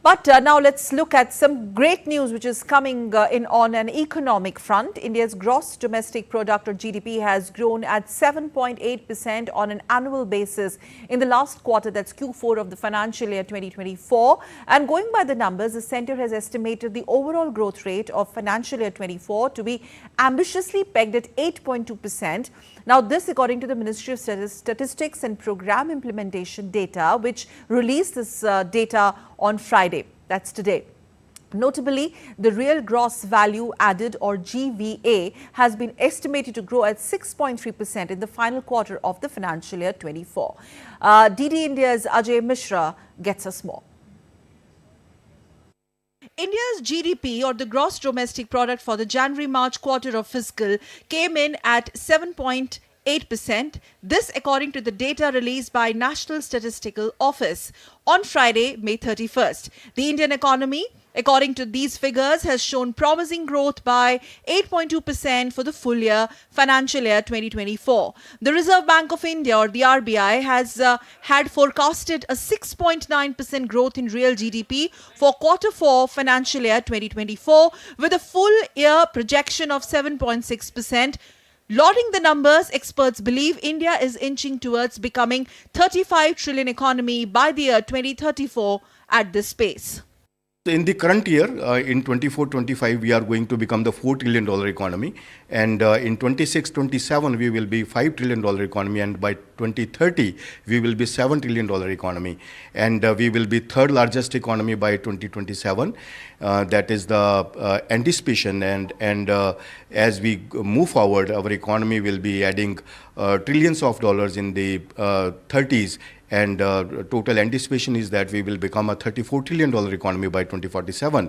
But now let's look at some great news which is coming in on an economic front. India's gross domestic product or GDP has grown at 7.8% on an annual basis in the last quarter, that's Q4 of the financial year 2024. And going by the numbers, the centre has estimated the overall growth rate of financial year 24 to be ambitiously pegged at 8.2%. Now, this according to the Ministry of Statistics and Program Implementation data, which released this data on Friday, that's today. Notably, the real gross value added or GVA has been estimated to grow at 6.3% in the final quarter of the financial year 24. DD India's Ajay Mishra gets us more. India's GDP or the gross domestic product for the January-March quarter of fiscal came in at 7.8%. This according to the data released by National Statistical Office on Friday, May 31st. The Indian economy, according to these figures, has shown promising growth by 8.2% for the full year financial year 2024. The Reserve Bank of India or the RBI has had forecasted a 6.9% growth in real GDP for quarter 4 financial year 2024 with a full year projection of 7.6%. Lauding the numbers, experts believe India is inching towards becoming 35 trillion economy by the year 2034 at this pace. In the current year, in 24-25, we are going to become the $4 trillion economy. And in 26-27, we will be $5 trillion economy. And by 2030, we will be $7 trillion economy. And we will be third largest economy by 2027. That is the anticipation. And as we move forward, our economy will be adding trillions of dollars in the 30s. And total anticipation is that we will become a $34 trillion economy by 2047.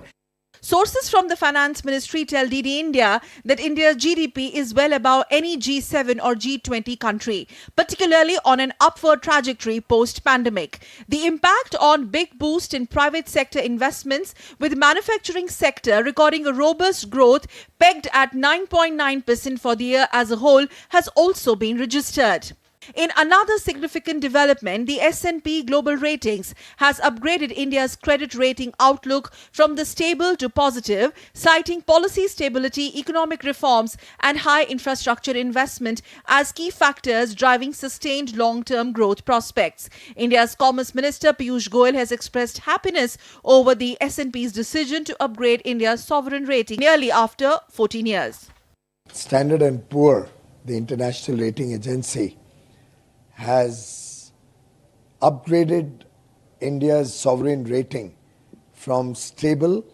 Sources from the Finance Ministry tell DD India that India's GDP is well above any G7 or G20 country, particularly on an upward trajectory post-pandemic. The impact on big boost in private sector investments, with manufacturing sector recording a robust growth pegged at 9.9% for the year as a whole, has also been registered. In another significant development, the S&P Global Ratings has upgraded India's credit rating outlook from the stable to positive, citing policy stability, economic reforms and high infrastructure investment as key factors driving sustained long-term growth prospects. India's Commerce Minister Piyush Goyal has expressed happiness over the S&P's decision to upgrade India's sovereign rating nearly after 14 years. Standard & Poor, the international rating agency, has upgraded India's sovereign rating from stable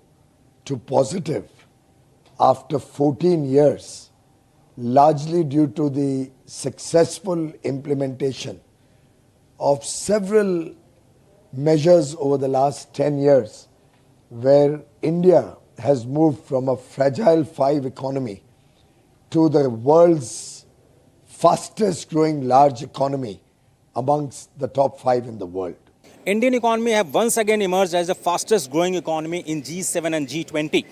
to positive after 14 years, largely due to the successful implementation of several measures over the last 10 years, where India has moved from a fragile 5 economy to the world's fastest growing large economy amongst the top 5 in the world. Indian economy have once again emerged as the fastest growing economy in G7 and G20.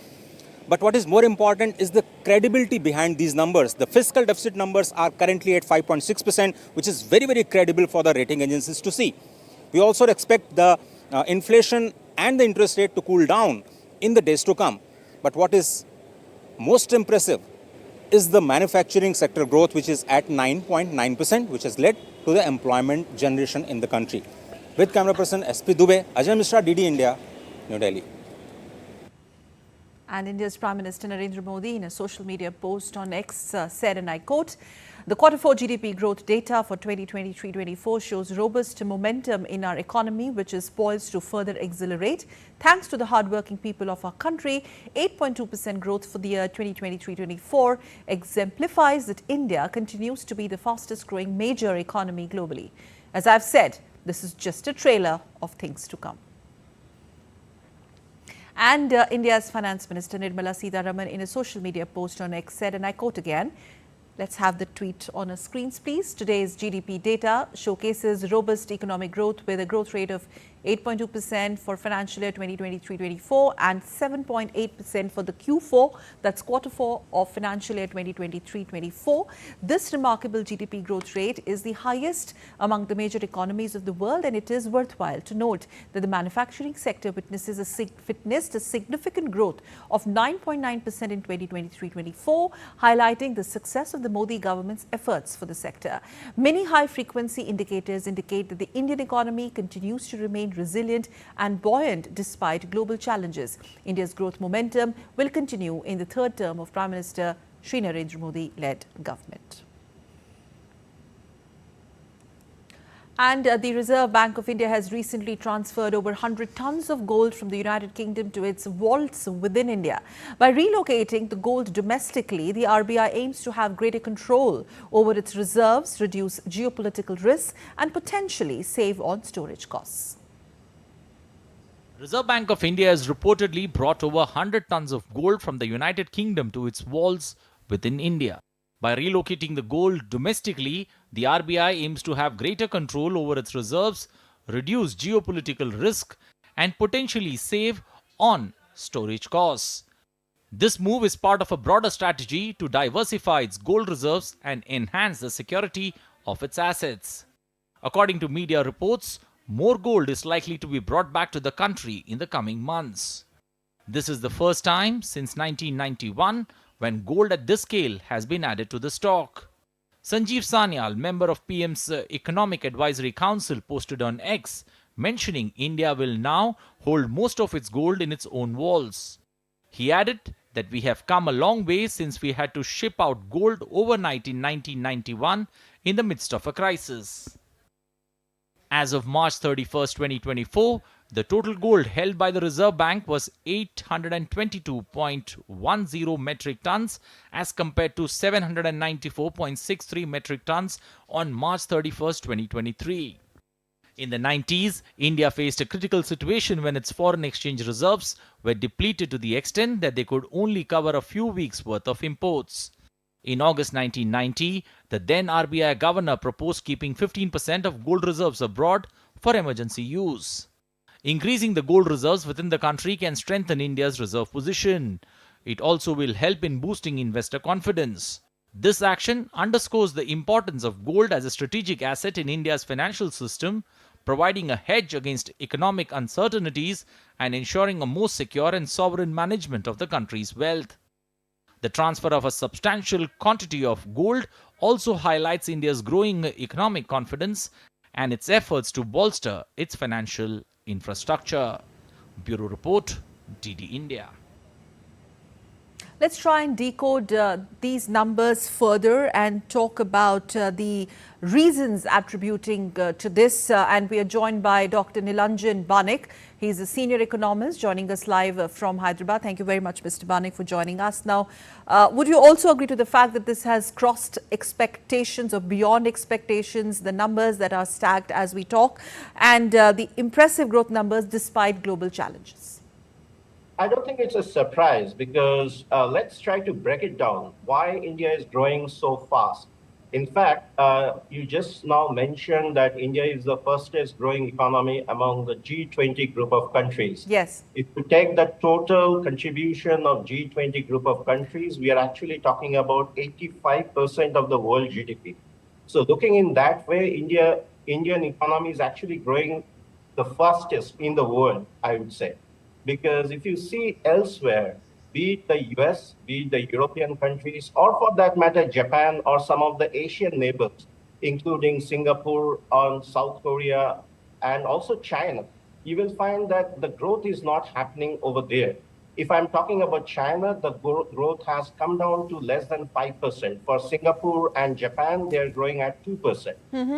But what is more important is the credibility behind these numbers. The fiscal deficit numbers are currently at 5.6%, which is very, very credible for the rating agencies to see. We also expect the inflation and the interest rate to cool down in the days to come. But what is most impressive is the manufacturing sector growth, which is at 9.9%, which has led to the employment generation in the country. With camera person SP Dubey, Ajay Mishra, DD India, New Delhi. And India's Prime Minister Narendra Modi, in a social media post on X, said, and I quote, "The Q4 GDP growth data for 2023-24 shows robust momentum in our economy, which is poised to further accelerate. Thanks to the hardworking people of our country, 8.2% growth for the year 2023-24 exemplifies that India continues to be the fastest growing major economy globally. As I've said, this is just a trailer of things to come." And India's Finance Minister Nirmala Sitharaman, in a social media post on X, said, and I quote again, let's have the tweet on our screens, please. "Today's GDP data showcases robust economic growth with a growth rate of 8.2% for financial year 2023-24 and 7.8% for the Q4, that's quarter 4 of financial year 2023-24. This remarkable GDP growth rate is the highest among the major economies of the world, and it is worthwhile to note that the manufacturing sector witnessed a significant growth of 9.9% in 2023-24, highlighting the success of the Modi government's efforts for the sector. Many high-frequency indicators indicate that the Indian economy continues to remain resilient and buoyant despite global challenges. India's growth momentum will continue in the third term of Prime Minister Shri Narendra Modi-led government. And the Reserve Bank of India has recently transferred over 100 tons of gold from the United Kingdom to its vaults within India. By relocating the gold domestically, the RBI aims to have greater control over its reserves, reduce geopolitical risks, and potentially save on storage costs. Reserve Bank of India has reportedly brought over 100 tons of gold from the United Kingdom to its vaults within India. By relocating the gold domestically, the RBI aims to have greater control over its reserves, reduce geopolitical risk, and potentially save on storage costs. This move is part of a broader strategy to diversify its gold reserves and enhance the security of its assets. According to media reports, more gold is likely to be brought back to the country in the coming months. This is the first time since 1991 when gold at this scale has been added to the stock. Sanjeev Sanyal, member of PM's Economic Advisory Council, posted on X, mentioning India will now hold most of its gold in its own vaults. He added that we have come a long way since we had to ship out gold overnight in 1991 in the midst of a crisis. As of March 31st, 2024, the total gold held by the Reserve Bank was 822.10 metric tons as compared to 794.63 metric tons on March 31st, 2023. In the 90s, India faced a critical situation when its foreign exchange reserves were depleted to the extent that they could only cover a few weeks' worth of imports. In August 1990, the then RBI governor proposed keeping 15% of gold reserves abroad for emergency use. Increasing the gold reserves within the country can strengthen India's reserve position. It also will help in boosting investor confidence. This action underscores the importance of gold as a strategic asset in India's financial system, providing a hedge against economic uncertainties and ensuring a more secure and sovereign management of the country's wealth. The transfer of a substantial quantity of gold also highlights India's growing economic confidence and its efforts to bolster its financial infrastructure. Bureau Report, DD India. Let's try and decode these numbers further and talk about the reasons attributing to this. And we are joined by Dr. Nilanjan Banik. He's a senior economist joining us live from Hyderabad. Thank you very much, Mr. Banik, for joining us. Now, would you also agree to the fact that this has crossed expectations or beyond expectations, the numbers that are stacked as we talk, and the impressive growth numbers despite global challenges? I don't think it's a surprise because let's try to break it down. Why India is growing so fast? In fact, you just now mentioned that India is the fastest growing economy among the G20 group of countries. Yes. If you take the total contribution of G20 group of countries, we are actually talking about 85% of the world GDP. So looking in that way, Indian economy is actually growing the fastest in the world, I would say. Because if you see elsewhere, be it the US, be it the European countries, or for that matter, Japan or some of the Asian neighbors, including Singapore or South Korea, and also China, you will find that the growth is not happening over there. If I'm talking about China, the growth has come down to less than 5%. For Singapore and Japan, they're growing at 2%.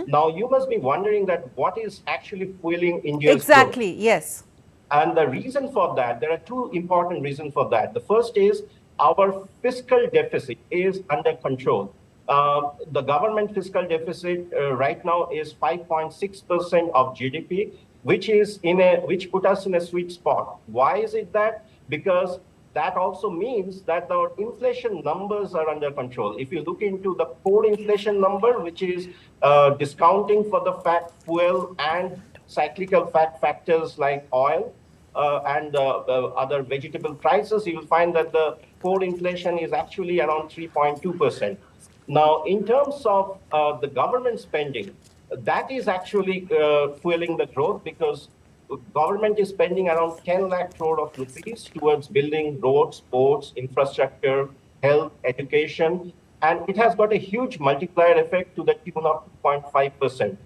Now, you must be wondering that what is actually fueling India's growth? Exactly, yes. And the reason for that, there are two important reasons for that. The first is our fiscal deficit is under control. The government fiscal deficit right now is 5.6% of GDP, which put us in a sweet spot. Why is it that? Because that also means that our inflation numbers are under control. If you look into the core inflation number, which is discounting for the fact fuel and cyclical factors like oil and other vegetable prices, you will find that the core inflation is actually around 3.2%. Now, in terms of the government spending, that is actually fueling the growth because government is spending around 10 lakh crore of rupees towards building roads, ports, infrastructure, health, education, and it has got a huge multiplier effect to the tune of 2.5%.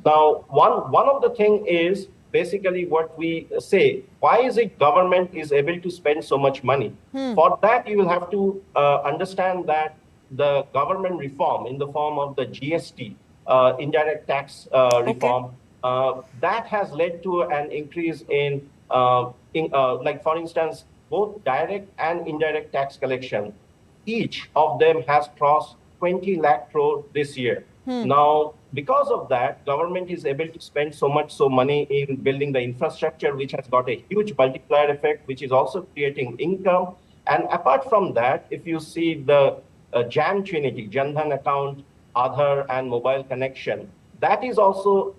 Now, one of the thing is basically what we say, why is it government is able to spend so much money? For that, you will have to understand that the government reform in the form of the GST, indirect tax reform, that has led to an increase in like for instance, both direct and indirect tax collection. Each of them has crossed 20 lakh crore this year. Now, because of that, government is able to spend so much money in building the infrastructure, which has got a huge multiplier effect, which is also creating income. And apart from that, if you see the JAM Trinity, Jan Dhan account, Aadhaar, and mobile connection, that is also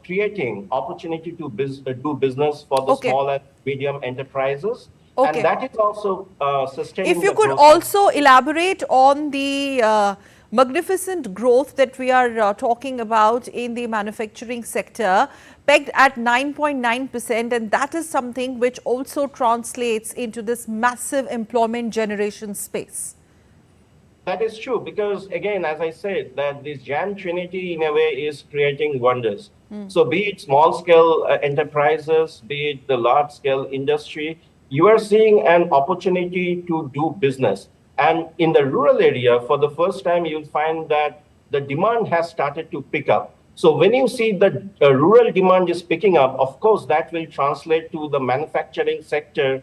creating opportunity to do business for the small and medium enterprises. Okay. And that is also sustaining. If you could also elaborate on the magnificent growth that we are talking about in the manufacturing sector, pegged at 9.9%, and that is something which also translates into this massive employment generation space. That is true because, again, as I said, that this JAM Trinity in a way is creating wonders. So be it small-scale enterprises, be it the large-scale industry, you are seeing an opportunity to do business. And in the rural area, for the first time, you'll find that the demand has started to pick up. So when you see the rural demand is picking up, of course, that will translate to the manufacturing sector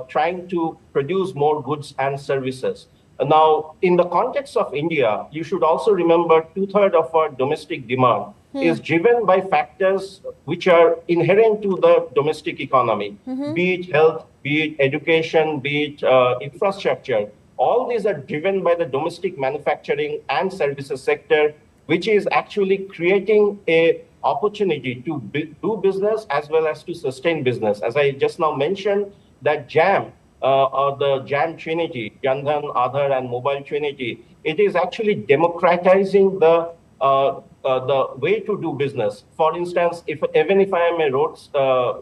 trying to produce more goods and services. Now, in the context of India, you should also remember 2/3 of our domestic demand is driven by factors which are inherent to the domestic economy, be it health, be it education, be it infrastructure. All these are driven by the domestic manufacturing and services sector, which is actually creating a opportunity to do business as well as to sustain business. As I just now mentioned, that JAM, or the JAM Trinity, Jan Dhan, Aadhaar, and Mobile Trinity, it is actually democratizing the way to do business. For instance, even if I am a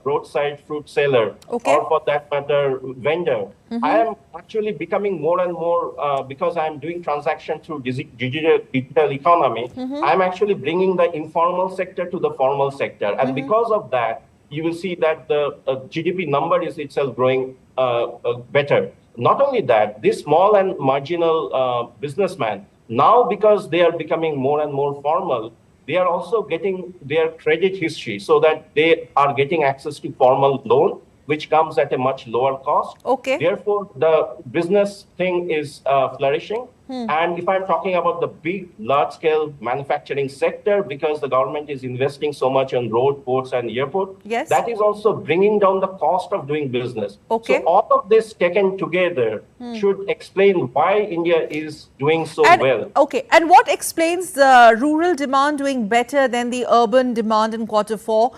roadside fruit seller, or for that matter, vendor, I am actually becoming more and more, because I am doing transaction through digital economy, I am actually bringing the informal sector to the formal sector. And because of that, you will see that the GDP number is itself growing better. Not only that, this small and marginal businessman, now because they are becoming more and more formal, they are also getting their credit history so that they are getting access to formal loan, which comes at a much lower cost. Therefore, the business thing is flourishing. And if I'm talking about the big, large-scale manufacturing sector, because the government is investing so much on road, ports, and airport, that is also bringing down the cost of doing business. So all of this taken together should explain why India is doing so well. And what explains the rural demand doing better than the urban demand in Q4,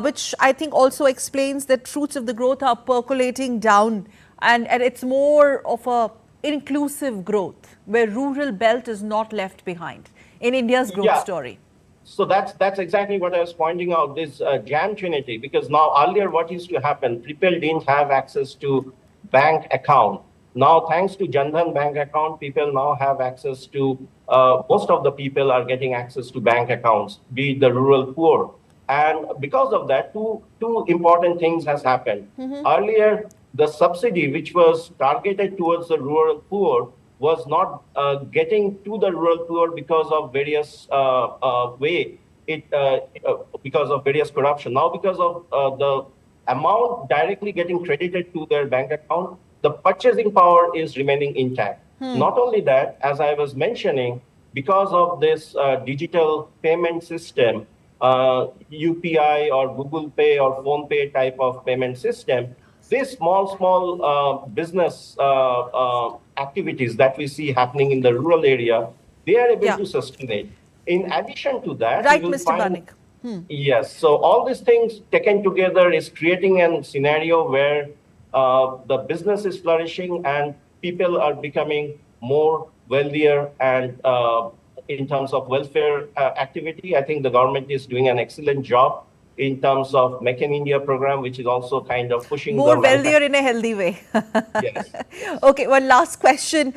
which I think also explains that fruits of the growth are percolating down, and it's more of a inclusive growth where rural belt is not left behind in India's growth story. So that's exactly what I was pointing out, this JAM Trinity, because now earlier what used to happen, people didn't have access to bank account. Now, thanks to Jan Dhan bank account, people now have access to, most of the people are getting access to bank accounts, be it the rural poor. And because of that, two important things has happened. Earlier, the subsidy, which was targeted towards the rural poor, was not getting to the rural poor because of various because of various corruption. Now, because of the amount directly getting credited to their bank account, the purchasing power is remaining intact. Not only that, as I was mentioning, because of this digital payment system, UPI or Google Pay or Phone Pay type of payment system, these small business activities that we see happening in the rural area, they are able to sustain it. In addition to that, right, you will Mr. find, Banik. Yes. So all these things taken together is creating a scenario where the business is flourishing and people are becoming more wealthier and in terms of welfare activity. I think the government is doing an excellent job in terms of Make in India program, which is also kind of pushing More the wealthier in a healthy way. Yes. Okay, one last question.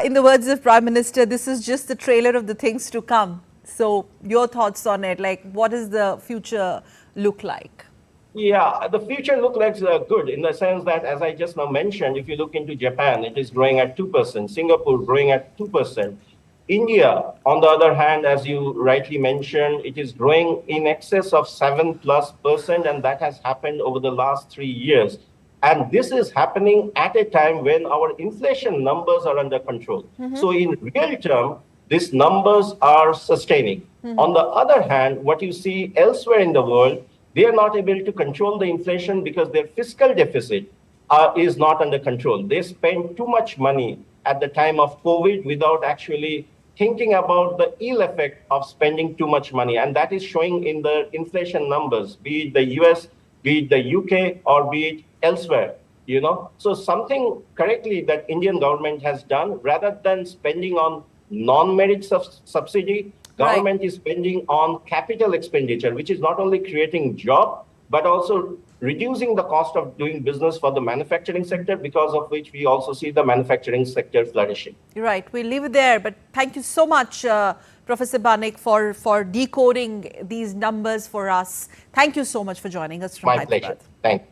In the words of Prime Minister, this is just the trailer of the things to come. So your thoughts on it, like what does the future look like? Yeah, the future looks like good in the sense that, as I just now mentioned, if you look into Japan, it is growing at 2%, Singapore growing at 2%. India, on the other hand, as you rightly mentioned, it is growing in excess of 7+%, and that has happened over the last 3 years. And this is happening at a time when our inflation numbers are under control. So in real term, these numbers are sustaining. On the other hand, what you see elsewhere in the world, they are not able to control the inflation because their fiscal deficit is not under control. They spend too much money at the time of COVID without actually thinking about the ill effect of spending too much money. And that is showing in the inflation numbers, be it the US, be it the UK, or be it elsewhere. So something correctly that Indian government has done, rather than spending on non-merit subsidy, government is spending on capital expenditure, which is not only creating job, but also reducing the cost of doing business for the manufacturing sector, because of which we also see the manufacturing sector flourishing. Right, we'll leave it there. But thank you so much, Professor Banik, for decoding these numbers for us. Thank you so much for joining us from My Hyderabad. pleasure. Thank you.